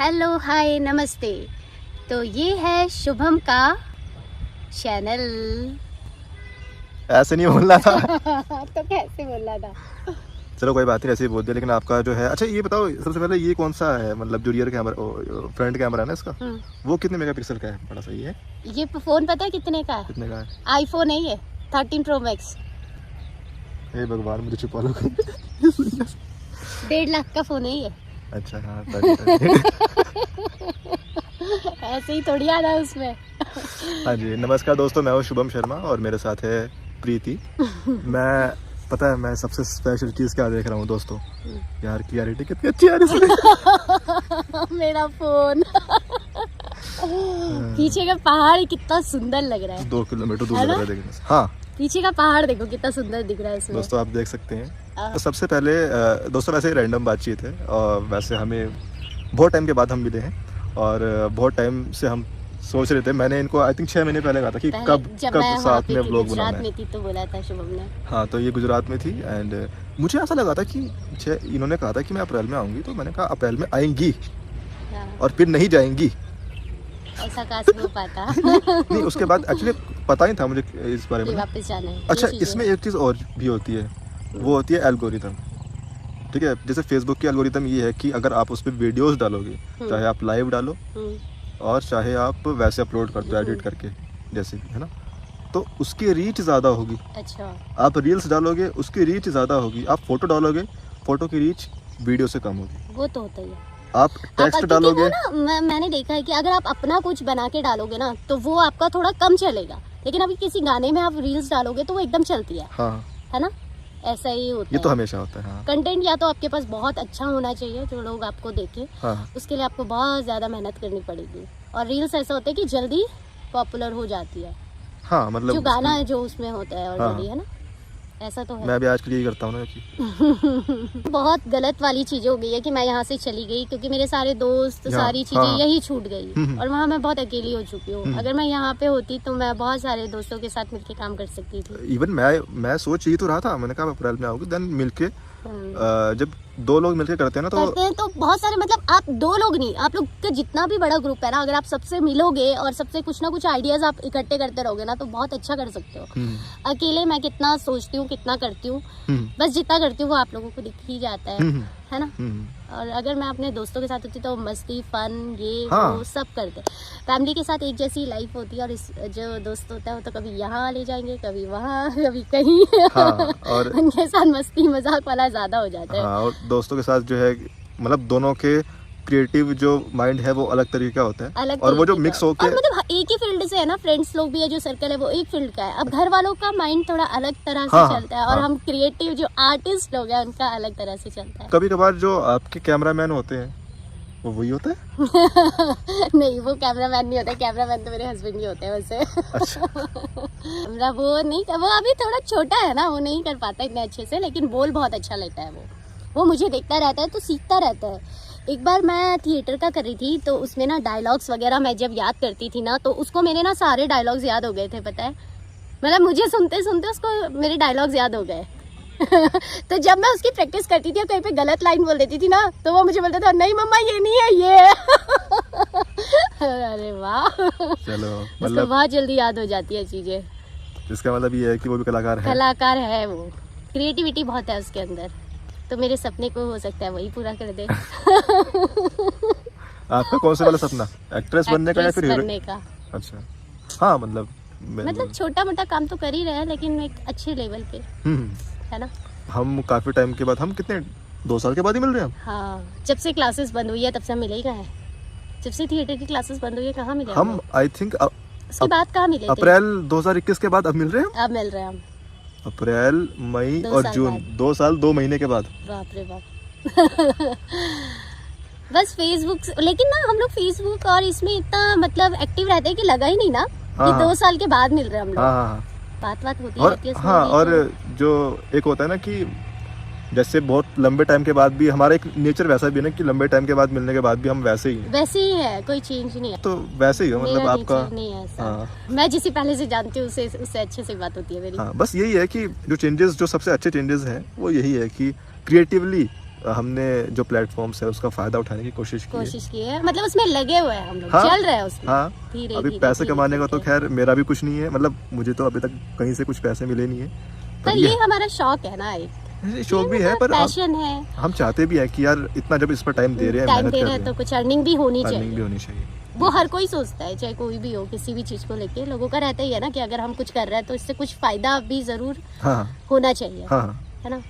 Hello hi नमस्ते। तो ये है शुभम का चैनल। ऐसे नहीं बोलना था। तो कैसे बोलना था? चलो कोई बात नहीं, ऐसे ही बोल दिया। लेकिन आपका जो है, अच्छा ये बताओ सबसे पहले, ये कौन सा है, मतलब जो रियर कैमरा फ्रंट कैमरा है ना इसका, वो कितने मेगापिक्सल का है? बड़ा सही है। ये फोन पता है कितने का है? कितने का है? आईफोन है ये 13 प्रो मैक्स। हे भगवान, मुझे छुपा लो। 1.5 लाख का फोन है ये। अच्छा हाँ। ऐसे ही थोड़ी आना उसमें। हाँ जी, नमस्कार दोस्तों, मैं हूँ शुभम शर्मा और मेरे साथ है प्रीति। मैं पता है मैं सबसे स्पेशल चीज़ क्या देख रहा हूँ दोस्तों, यार क्लियरिटी कितनी अच्छी है इसमें। मेरा फोन। पीछे का पहाड़ कितना सुंदर लग रहा है। 2 किलोमीटर दूर लग रहा है देखने से। हाँ पीछे का पहाड़ देखो कितना सुंदर दिख रहा है इसमें। दोस्तों आप देख सकते हैं। तो सबसे पहले दोस्तों वैसे रैंडम बातचीत है, और वैसे हमें बहुत टाइम के बाद हम मिले हैं, और बहुत टाइम से हम सोच रहे थे। मैंने इनको आई थिंक 6 महीने पहले कहा था कि कब साथ में व्लॉग बनाना है। में थी तो बोला था शुभम ने। हाँ तो ये गुजरात में थी, एंड मुझे ऐसा लगा था कि इन्होंने कहा था कि मैं अप्रैल में आऊँगी, तो मैंने कहा अप्रैल में आएंगी और फिर नहीं जाएंगी। ऐसा कैसे हो पाता? नहीं उसके बाद एक्चुअली पता ही था मुझे इस बारे में। वापस जाना है। अच्छा इसमें एक चीज़ और भी होती है, वो होती है एल्गोरिथम। ठीक है, जैसे फेसबुक की एल्गोरिथम ये है कि अगर आप उस पर वीडियोस डालोगे, चाहे आप लाइव डालो और चाहे आप वैसे अपलोड कर दो एडिट करके, जैसे भी है ना, तो उसकी रीच ज़्यादा होगी। अच्छा आप रील्स डालोगे उसकी रीच ज़्यादा होगी, आप फोटो डालोगे फोटो की रीच वीडियो से कम होगी। वो तो होता ही है। आप टेक्स्ट डालोगे ना, मैंने देखा है कि अगर आप अपना कुछ बना के डालोगे ना तो वो आपका थोड़ा कम चलेगा, लेकिन अभी किसी गाने में आप रील्स डालोगे तो वो एकदम चलती है। हाँ है ना, ऐसा ही होता है। ये तो हमेशा होता है। हाँ। कंटेंट या तो आपके पास बहुत अच्छा होना चाहिए जो लोग आपको देखें। हाँ। उसके लिए आपको बहुत ज्यादा मेहनत करनी पड़ेगी, और रील्स ऐसा होता है कि जल्दी पॉपुलर हो जाती है। हाँ मतलब जो गाना है जो उसमें होता है ऑलरेडी। हाँ। है ना, ऐसा तो है। मैं भी आज के लिए करता हूँ ना कि बहुत गलत वाली चीजें हो गई है कि मैं यहाँ से चली गई क्योंकि मेरे सारे दोस्त सारी चीजें यही छूट गई, और वहाँ मैं बहुत अकेली हो चुकी हूँ। अगर मैं यहाँ पे होती तो मैं बहुत सारे दोस्तों के साथ मिलके काम कर सकती थी। इवन मैं सोच ही तो रहा था, मैंने कहा अप्रैल में आऊंगी, देन मिलके जब 2 लोग मिलके करते हैं ना तो बहुत सारे, मतलब आप 2 लोग नहीं, आप लोग का जितना भी बड़ा ग्रुप है ना, अगर आप सबसे मिलोगे और सबसे कुछ ना कुछ आइडियाज आप इकट्ठे करते रहोगे ना तो बहुत अच्छा कर सकते हो। अकेले मैं कितना सोचती हूँ कितना करती हूँ, बस जितना करती हूँ वो आप लोगों को दिख ही जाता है ना। और अगर मैं अपने दोस्तों के साथ होती तो मस्ती फन ये वो सब करते। फैमिली के साथ एक जैसी लाइफ होती है, और इस जो दोस्त होता है वो तो कभी यहाँ ले जाएंगे कभी वहाँ कभी कहीं। हाँ, और उनके साथ मस्ती मजाक वाला ज्यादा हो जाता है। हाँ, और दोस्तों के साथ जो है मतलब दोनों के क्रिएटिव जो माइंड है वो अलग तरीके का होता है, और वो जो मिक्स होके मतलब एक ही फील्ड से है ना, फ्रेंड्स लोग भी है, जो सर्कल है वो एक फील्ड का है। अब घर वालों का माइंड थोड़ा अलग तरह से चलता है, और हम क्रिएटिव जो आर्टिस्ट लोग हैं उनका अलग तरह से चलता है। कभी कभार जो आपके कैमरामैन होते हैं वो वही होता है। नहीं वो कैमरामैन नहीं होता, कैमरामैन तो मेरे हस्बैंड ही होते हैं वैसे। अच्छा। कैमरा वो नहीं, वो अभी थोड़ा छोटा है ना, वो नहीं कर पाता इतने अच्छे से, लेकिन बोल बहुत अच्छा लेता है वो मुझे देखता रहता है तो सीखता रहता है। एक बार मैं थिएटर का कर रही थी तो उसमें ना डायलॉग्स वगैरह मैं जब याद करती थी ना तो उसको मेरे ना सारे डायलॉग्स याद हो गए थे, पता है। मतलब मुझे सुनते सुनते उसको मेरे डायलॉग्स याद हो गए। तो जब मैं उसकी प्रैक्टिस करती थी और कहीं पे गलत लाइन बोल देती थी ना तो वो मुझे बोलता था नहीं मम्मा ये नहीं है ये है। अरे वाह, चलो मतलब बहुत जल्दी याद हो जाती है चीजें। इसका मतलब ये है कि वो भी कलाकार है वो, क्रिएटिविटी बहुत है उसके अंदर, तो मेरे सपने को हो सकता है वही पूरा कर दे। आपका कौन सा वाला सपना, एक्ट्रेस बनने का या फिर बनने का? अच्छा हाँ, मतलब छोटा मोटा काम तो कर ही रहे हैं लेकिन एक अच्छे लेवल पे, है ना। हम काफी टाइम के बाद, हम कितने 2 साल के बाद ही मिल रहे हैं। हाँ, जब से क्लासेस बंद हुई है तब से मिले ही कहाँ है, जब से थिएटर की क्लासेस बंद हुई है कहाँ मिले हम। आई थिंक उसके बाद कहाँ मिले? अप्रैल 2021 के बाद अब मिल रहे हैं। अब मिल रहे हैं हम अप्रैल मई और जून, 2 साल 2 महीने के बाद। बाप रे बाप। बस फेसबुक, लेकिन ना हम लोग फेसबुक और इसमें इतना मतलब एक्टिव रहते हैं कि लगा ही नहीं ना कि 2 साल के बाद मिल रहे हैं हम लोग। बात होती रहती है। हाँ, और जो एक होता है ना कि जैसे बहुत लंबे टाइम के बाद भी हमारा एक नेचर वैसा भी है ना कि लंबे टाइम के बाद मिलने के बाद भी हम वैसे ही है, कोई चेंज नहीं है। तो वैसे ही हो, मतलब आपका नहीं है ऐसा। हाँ। मैं जिसे पहले से जानती हूँ उससे अच्छे से बात होती है मेरी। हाँ, बस यही है कि जो चेंजेस, जो सबसे अच्छे चेंजेस हैं वो यही है कि क्रिएटिवली हमने जो प्लेटफॉर्म्स है उसका फायदा उठाने की कोशिश की है, मतलब उसमें लगे हुए हैं हम लोग, हाँ, चल रहे हैं उसमें। हाँ। धीरे अभी धीरे पैसे धीरे कमाने का तो करके। खैर मेरा भी कुछ नहीं है, मतलब मुझे तो अभी तक कहीं से कुछ पैसे मिले नहीं है, पर ये हमारा शौक है ना, एक शौक भी है, पर पैशन है। हम चाहते भी है कि यार इतना जब इस पर टाइम दे रहे हैं, टाइम मेहनत दे कर रहे रहे हैं तो हैं, कुछ अर्निंग भी होनी अर्निंग चाहिए। भी होनी चाहिए। वो हर कोई सोचता है, चाहे कोई भी हो, किसी भी चीज को लेके लोगों का रहता ही है ना कि अगर हम कुछ कर रहे हैं तो इससे कुछ फायदा भी जरूर हाँ होना चाहिए, हाँ हाँ। है ना।